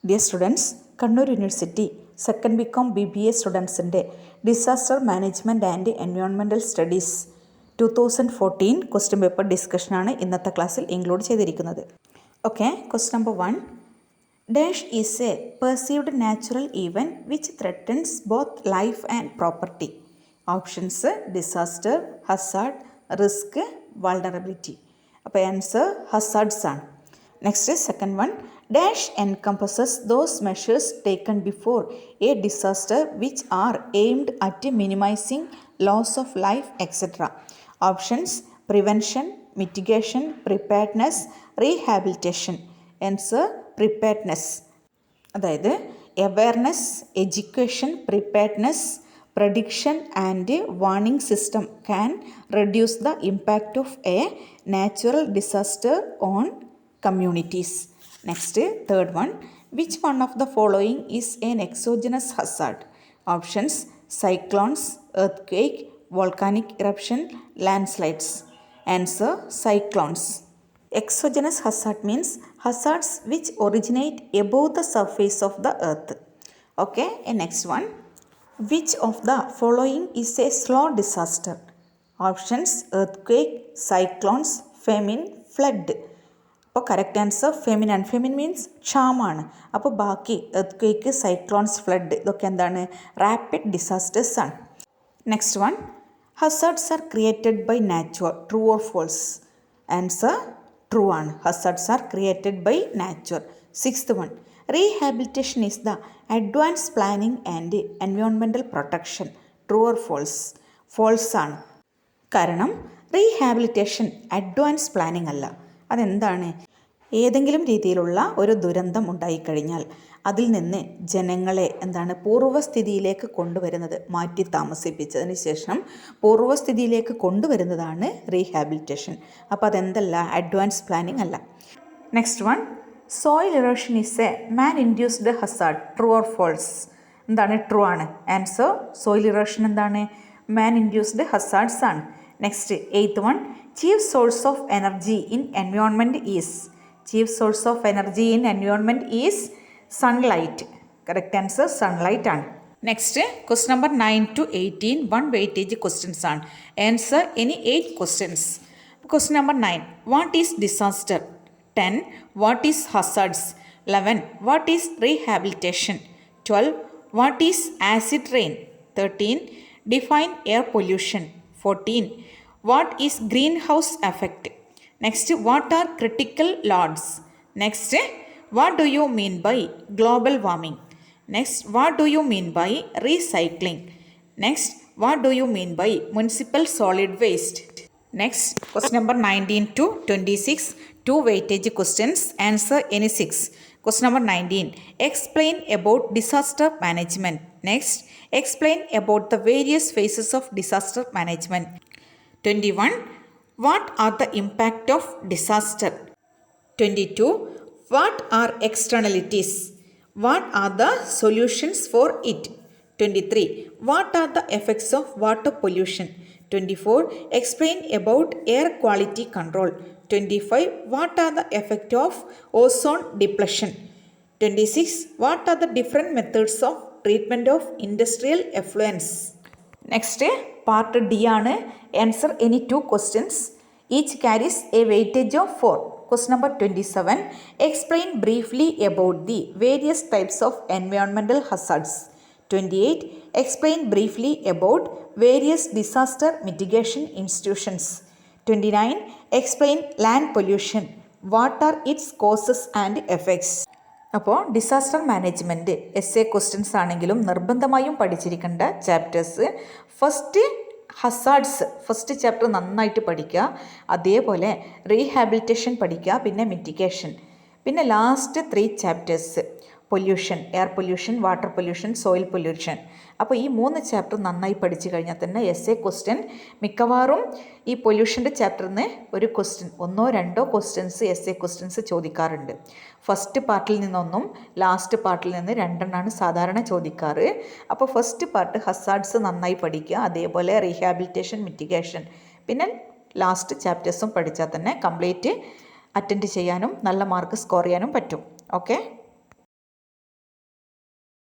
Dear students, Kannur University second BCom BBA സ്റ്റുഡൻസിൻ്റെ disaster management and environmental studies 2014 question paper ഡിസ്കഷനാണ് ഇന്നത്തെ ക്ലാസ്സിൽ include ചെയ്തിരിക്കുന്നത്. Okay, question number 1. Dash is a perceived natural event which threatens both life and property. Options disaster, hazard, risk, vulnerability. അപ്പോൾ answer hazards ആണ്. Next second one. Dash encompasses those measures taken before a disaster which are aimed at minimizing loss of life, etc. Options: prevention, mitigation, preparedness, rehabilitation. Answer: preparedness. അതായത് awareness, education, preparedness, prediction and warning system can reduce the impact of a natural disaster on communities. Next, third one. Which one of the following is an exogenous hazard? Options: cyclones, earthquake, volcanic eruption, landslides. Answer: cyclones. Exogenous hazard means hazards which originate above the surface of the earth. Okay, and next one. Which of the following is a slow disaster? Options: earthquake, cyclones, famine, flood. അപ്പോൾ correct answer famine ആണ്. Famine means ക്ഷാമാണ്. അപ്പോൾ ബാക്കി earth cyclones, flood ഇതൊക്കെ എന്താണ്? Rapid disasters ആണ്. Next one. Hazards are created by nature. True or false? Answer true ആണ്. Hazards are created by nature. Sixth one. Rehabilitation is the advance planning and environmental protection. True or false? False ആണ്. കാരണം rehabilitation advance planning അല്ല. അതെന്താണ്? ഏതെങ്കിലും രീതിയിലുള്ള ഒരു ദുരന്തം ഉണ്ടായിക്കഴിഞ്ഞാൽ അതിൽ നിന്ന് ജനങ്ങളെ പൂർവ്വസ്ഥിതിയിലേക്ക് കൊണ്ടുവരുന്നത്, മാറ്റി താമസിപ്പിച്ചതിന് ശേഷം പൂർവ്വസ്ഥിതിയിലേക്ക് കൊണ്ടുവരുന്നതാണ് റീഹാബിലിറ്റേഷൻ. അപ്പോൾ അതെന്തല്ല? അഡ്വാൻസ് പ്ലാനിങ് അല്ല. Next one. Soil erosion is a man induced hazard. True or false? എന്താണ്? ട്രൂ ആണ്. ആൻസർ സോയിൽ ഇറോഷൻ എന്താണ്? മാൻ ഇൻഡ്യൂസ്ഡ് ഹസാർഡ്സ് ആണ്. Next eighth one. Chief source of energy in environment is. Chief source of energy in environment is sunlight. Correct answer sunlight ആണ്. Next question number 9 to 18 1 weightage questions ആണ്. Answer any 8 questions. Question number 9. What is disaster? 10. What is hazards? 11. What is rehabilitation? 12. What is acid rain? 13. Define air pollution. 14. What is greenhouse effect? Next, what are critical loads? Next, what do you mean by global warming? Next, what do you mean by recycling? Next, what do you mean by municipal solid waste? Next, question number 19 to 26, 2 weightage questions. Answer any 6. Question number 19. Explain about disaster management. Next, explain about the various phases of disaster management. 21. What are the impact of disaster? 22. What are externalities? What are the solutions for it? 23. What are the effects of water pollution? 24. Explain about air quality control. 25. What are the effects of ozone depletion? 26. What are the different methods of treatment of industrial effluents? Next, part D ആണ്. Answer any 2 questions. Each carries a weightage of 4. Question number 27. Explain briefly about the various types of environmental hazards. 28. Explain briefly about various disaster mitigation institutions. 29. Explain land pollution. What are its causes and effects? അപ്പോൾ disaster management SA questions ആണെങ്കിലും നിർബന്ധമായും പഠിച്ചിരിക്കേണ്ട chapters. First hazards, first chapter നന്നായിട്ട് പഠിക്കുക. അതേപോലെ rehabilitation പഠിക്കുക, പിന്നെ mitigation, പിന്നെ last 3 chapters pollution, air pollution, water pollution, soil pollution. അപ്പോൾ ഈ 3 ചാപ്റ്റർ നന്നായി പഠിച്ചു കഴിഞ്ഞാൽ തന്നെ എസ്എ ക്വസ്റ്റ്യൻ മിക്കവാറും ഈ പൊല്യൂഷൻ്റെ ചാപ്റ്ററിന് ഒരു ക്വസ്റ്റ്യൻ, 1-2 ക്വസ്റ്റ്യൻസ് എസ്എ ക്വസ്റ്റ്യൻസ് ചോദിക്കാറുണ്ട്. ഫസ്റ്റ് പാർട്ടിൽ നിന്നൊന്നും ലാസ്റ്റ് പാർട്ടിൽ നിന്ന് 2 സാധാരണ ചോദിക്കാറ്. അപ്പോൾ ഫസ്റ്റ് പാർട്ട് ഹസാർഡ്സ് നന്നായി പഠിക്കുക, അതേപോലെ റീഹാബിലിറ്റേഷൻ, മിറ്റിഗേഷൻ, പിന്നെ ലാസ്റ്റ് ചാപ്റ്റേഴ്സും പഠിച്ചാൽ തന്നെ കംപ്ലീറ്റ് അറ്റൻഡ് ചെയ്യാനും നല്ല മാർക്ക് സ്കോർ ചെയ്യാനും പറ്റും. ഓക്കെ.